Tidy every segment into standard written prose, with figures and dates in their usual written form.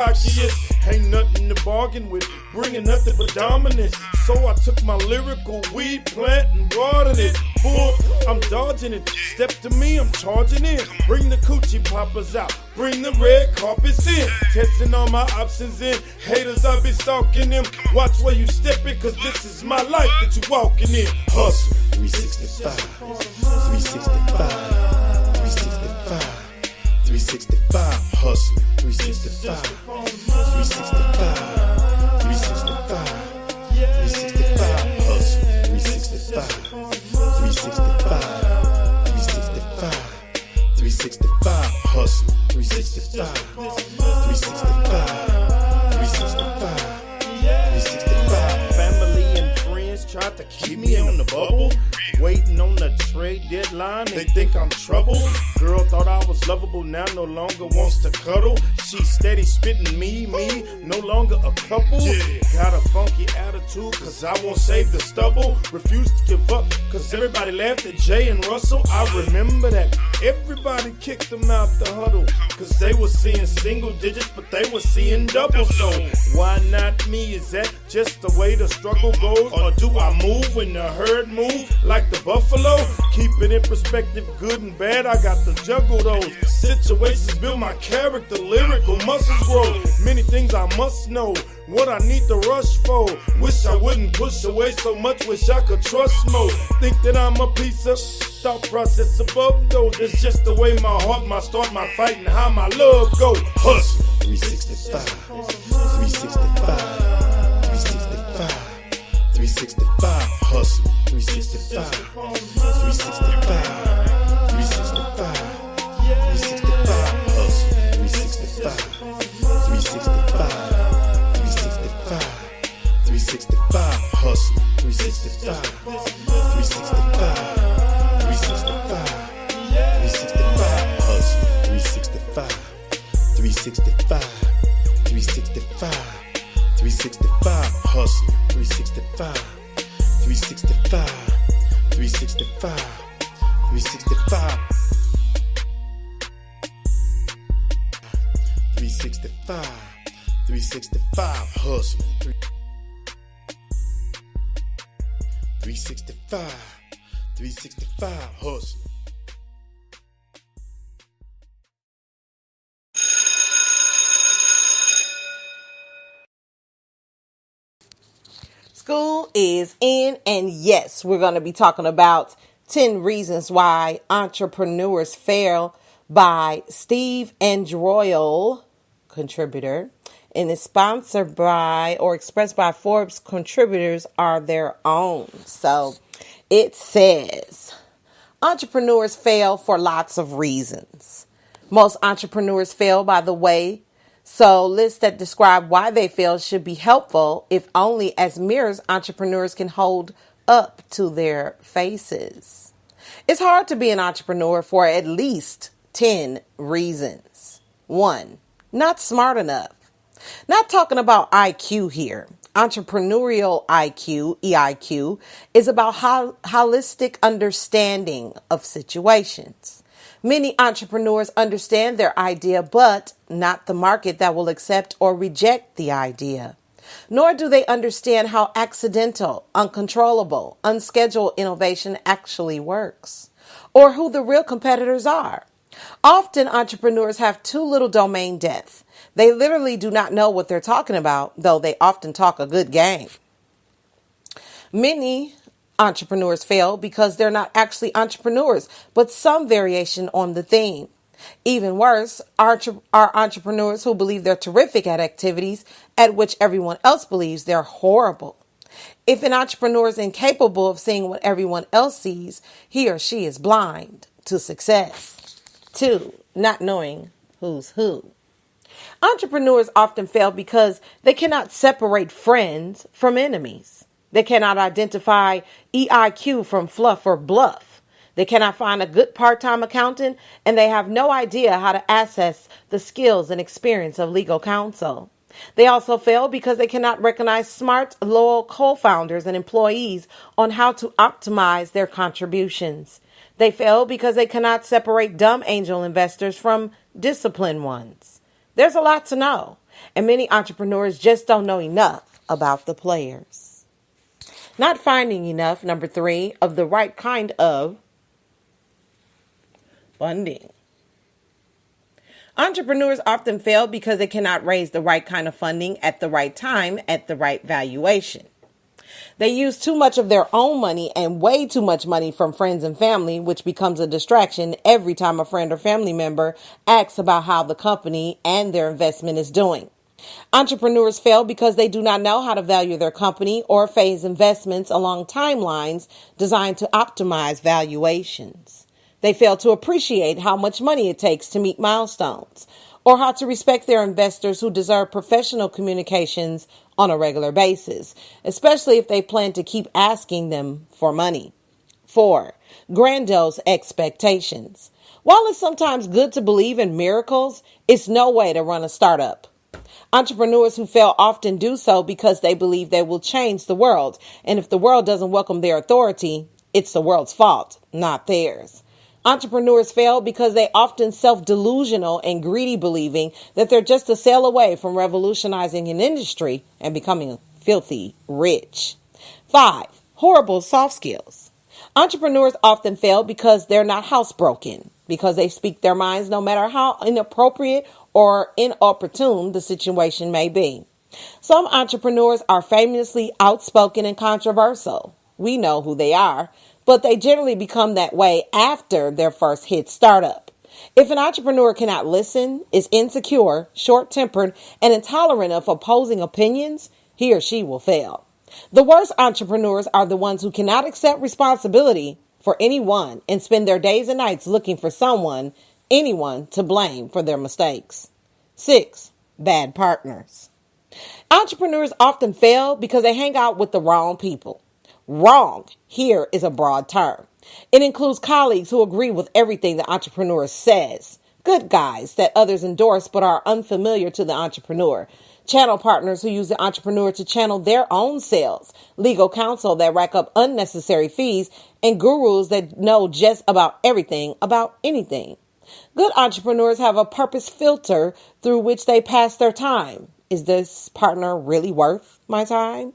Ain't nothing to bargain with, bringing nothing but dominance. So I took my lyrical weed plant and watered it. Bull, I'm dodging it. Step to me, I'm charging in. Bring the coochie poppers out, bring the red carpets in. Testing all my options in. Haters, I be stalking them. Watch where you step it, cause this is my life that you walking in. Hustle. 365, 365, 365. 365, hustling, 365, 365, 365, 365, hustling, 365, 365, 365, 365, hustling, 365, 365, 365, 365. Family and friends tried to keep me on the bubble. Waiting on the trade deadline, they think I'm trouble. Girl thought I was lovable, now no longer wants to cuddle. She steady spitting me, no longer a couple. Got a funky attitude, cause I won't save the stubble. Refuse to give up, cause everybody laughed at Jay and Russell. I remember that everybody kicked them out the huddle, cause they were seeing single digits, but they were seeing double. So why not me? Is that just the way the struggle goes? Or do I move when the herd move like the buffalo? Keep it in perspective, good and bad, I got to juggle those. Situations build my character, lyrical muscles grow. Many things I must know, what I need to rush for. Wish I wouldn't push away so much, wish I could trust more. Think that I'm a piece of thought process above those. It's just the way my heart, my start, my fight, and how my love go. Hustle. 365, 365, 365, 365, hustling, 365, 365, 365, 365, hustling, 365, 365, 365, 365, hustling, 365, 365, 365, 365, hustling, 365, 365, 365, 365, hustling, 365, 365, 365, 365, 365, 365, hustling, 365, 365, hustling. School is in, and yes, we're going to be talking about 10 Reasons Why Entrepreneurs Fail by Steve Androyle, contributor, and is sponsored by or expressed by Forbes contributors are their own. So it says, entrepreneurs fail for lots of reasons. Most entrepreneurs fail, by the way. So lists that describe why they fail should be helpful, if only as mirrors entrepreneurs can hold up to their faces. It's hard to be an entrepreneur for at least 10 reasons. 1, not smart enough. Not talking about IQ here. Entrepreneurial IQ, EIQ, is about holistic understanding of situations. Many entrepreneurs understand their idea, but not the market that will accept or reject the idea. Nor do they understand how accidental, uncontrollable, unscheduled innovation actually works, or who the real competitors are. Often entrepreneurs have too little domain depth. They literally do not know what they're talking about, though they often talk a good game. Many entrepreneurs fail because they're not actually entrepreneurs, but some variation on the theme. Even worse are entrepreneurs who believe they're terrific at activities at which everyone else believes they're horrible. If an entrepreneur is incapable of seeing what everyone else sees, he or she is blind to success. 2, not knowing who's who. Entrepreneurs often fail because they cannot separate friends from enemies. They cannot identify EIQ from fluff or bluff. They cannot find a good part-time accountant, and they have no idea how to assess the skills and experience of legal counsel. They also fail because they cannot recognize smart, loyal co-founders and employees on how to optimize their contributions. They fail because they cannot separate dumb angel investors from disciplined ones. There's a lot to know, And many entrepreneurs just don't know enough about the players. Not finding enough, number 3, of the right kind of funding. Entrepreneurs often fail because they cannot raise the right kind of funding at the right time at the right valuation. They use too much of their own money and way too much money from friends and family, which becomes a distraction every time a friend or family member asks about how the company and their investment is doing. Entrepreneurs fail because they do not know how to value their company or phase investments along timelines designed to optimize valuations. They fail to appreciate how much money it takes to meet milestones, or how to respect their investors who deserve professional communications on a regular basis, especially if they plan to keep asking them for money. 4. Grandiose expectations. While it's sometimes good to believe in miracles, it's no way to run a startup. Entrepreneurs who fail often do so because they believe they will change the world, and if the world doesn't welcome their authority, it's the world's fault, not theirs. Entrepreneurs fail because they often self-delusional and greedy, believing that they're just a sail away from revolutionizing an industry and becoming filthy rich. 5. Horrible soft skills. Entrepreneurs often fail because they're not housebroken, because they speak their minds no matter how inappropriate or inopportune the situation may be. Some entrepreneurs are famously outspoken and controversial. We know who they are, but they generally become that way after their first hit startup. If an entrepreneur cannot listen, is insecure, short-tempered, and intolerant of opposing opinions, he or she will fail. The worst entrepreneurs are the ones who cannot accept responsibility for anyone and spend their days and nights looking for anyone to blame for their mistakes. 6. Bad partners. Entrepreneurs often fail because they hang out with the wrong people. Wrong here is a broad term. It includes colleagues who agree with everything the entrepreneur says, good guys that others endorse but are unfamiliar to the entrepreneur, channel partners who use the entrepreneur to channel their own sales, legal counsel that rack up unnecessary fees, and gurus that know just about everything about anything. Good entrepreneurs have a purpose filter through which they pass their time. Is this partner really worth my time?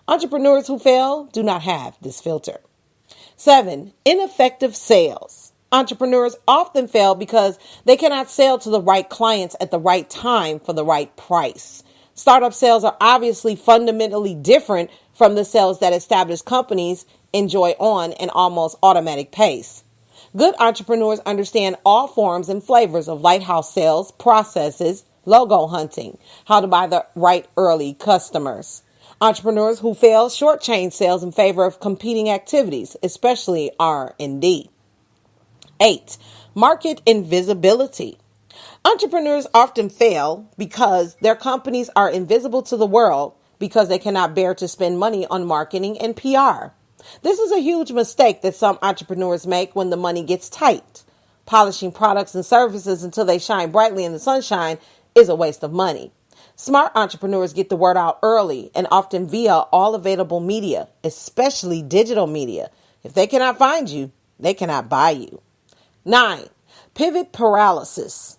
Entrepreneurs who fail do not have this filter. 7. Ineffective sales. Entrepreneurs often fail because they cannot sell to the right clients at the right time for the right price. Startup sales are obviously fundamentally different from the sales that established companies enjoy on an almost automatic pace. Good entrepreneurs understand all forms and flavors of lighthouse sales, processes, logo hunting, how to buy the right early customers. Entrepreneurs who fail shortchange sales in favor of competing activities, especially R&D. 8. Market invisibility. Entrepreneurs often fail because their companies are invisible to the world because they cannot bear to spend money on marketing and PR. This is a huge mistake that some entrepreneurs make when the money gets tight. Polishing products and services until they shine brightly in the sunshine is a waste of money. Smart entrepreneurs get the word out early and often via all available media, especially digital media. If they cannot find you, they cannot buy you. 9. Pivot paralysis.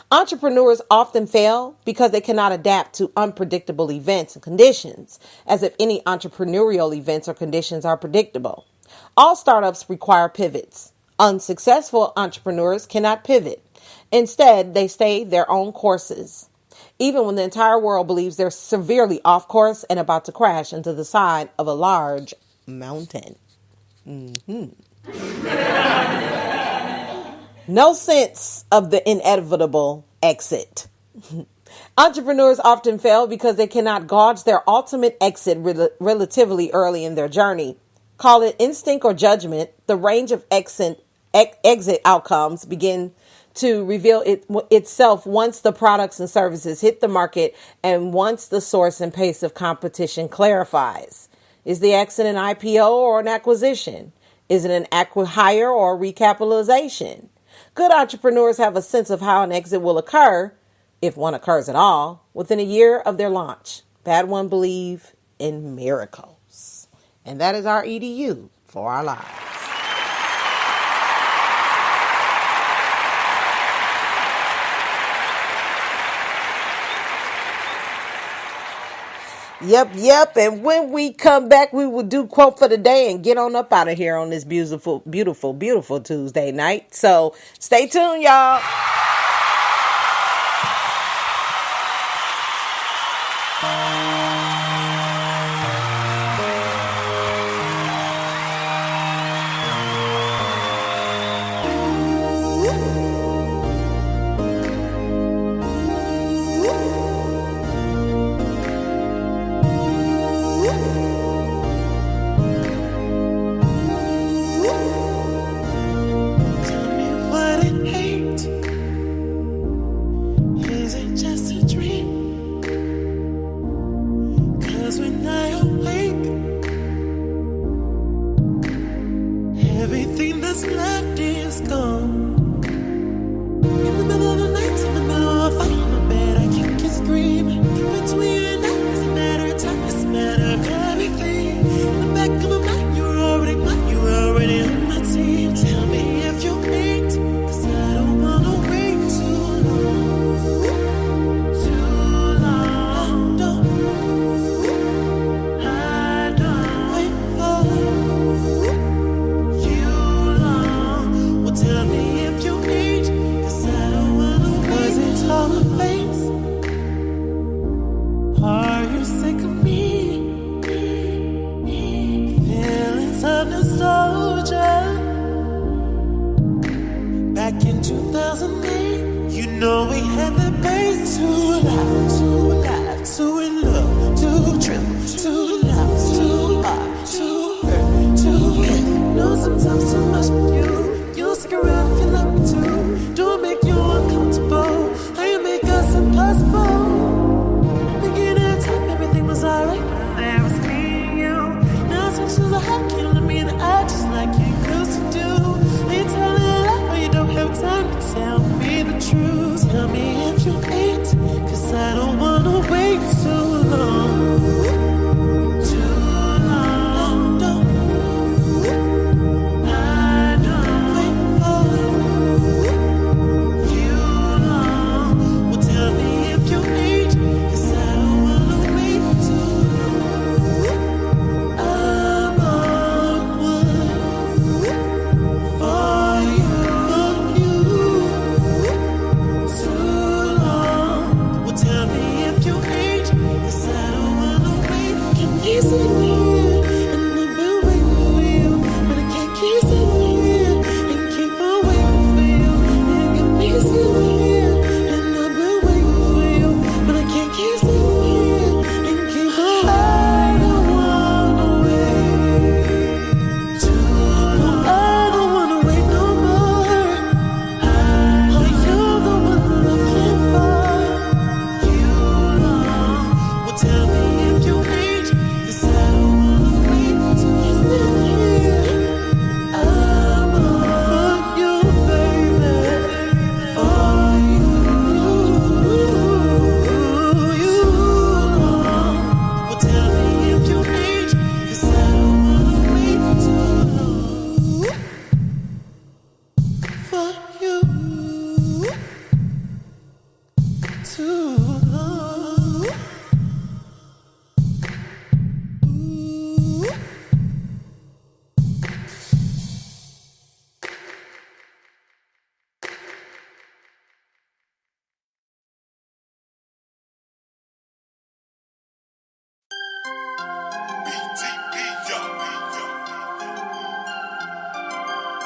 Entrepreneurs often fail because they cannot adapt to unpredictable events and conditions, as if any entrepreneurial events or conditions are predictable. All startups require pivots. Unsuccessful entrepreneurs cannot pivot. Instead, they stay their own courses, even when the entire world believes they're severely off course and about to crash into the side of a large mountain. No sense of the inevitable exit. Entrepreneurs often fail because they cannot gauge their ultimate exit relatively early in their journey. Call it instinct or judgment. The range of exit outcomes begin to reveal itself once the products and services hit the market and once the source and pace of competition clarifies. Is the exit an IPO or an acquisition? Is it an acqui-hire or recapitalization? Good entrepreneurs have a sense of how an exit will occur, if one occurs at all, within a year of their launch. Bad ones believe in miracles. And that is our EDU for our lives. Yep. And when we come back, we will do quote for the day and get on up out of here on this beautiful Tuesday night. So stay tuned, y'all.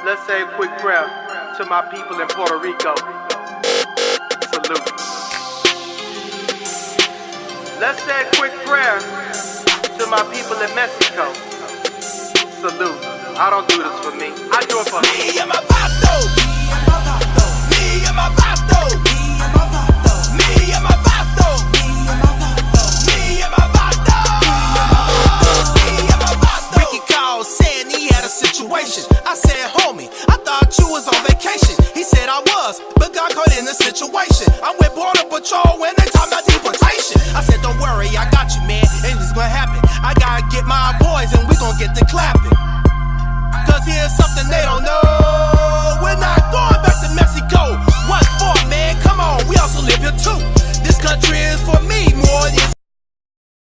Let's say a quick prayer to my people in Puerto Rico. Salute. Let's say a quick prayer to my people in Mexico. Salute. I don't do this for me. I do it for me and my vato. Me and my vato. Me and my vato. Me and my vato. Ricky called saying he had a situation. I said, homie, I thought you was on vacation. He said I was, but got caught in the situation. I'm with Border Patrol when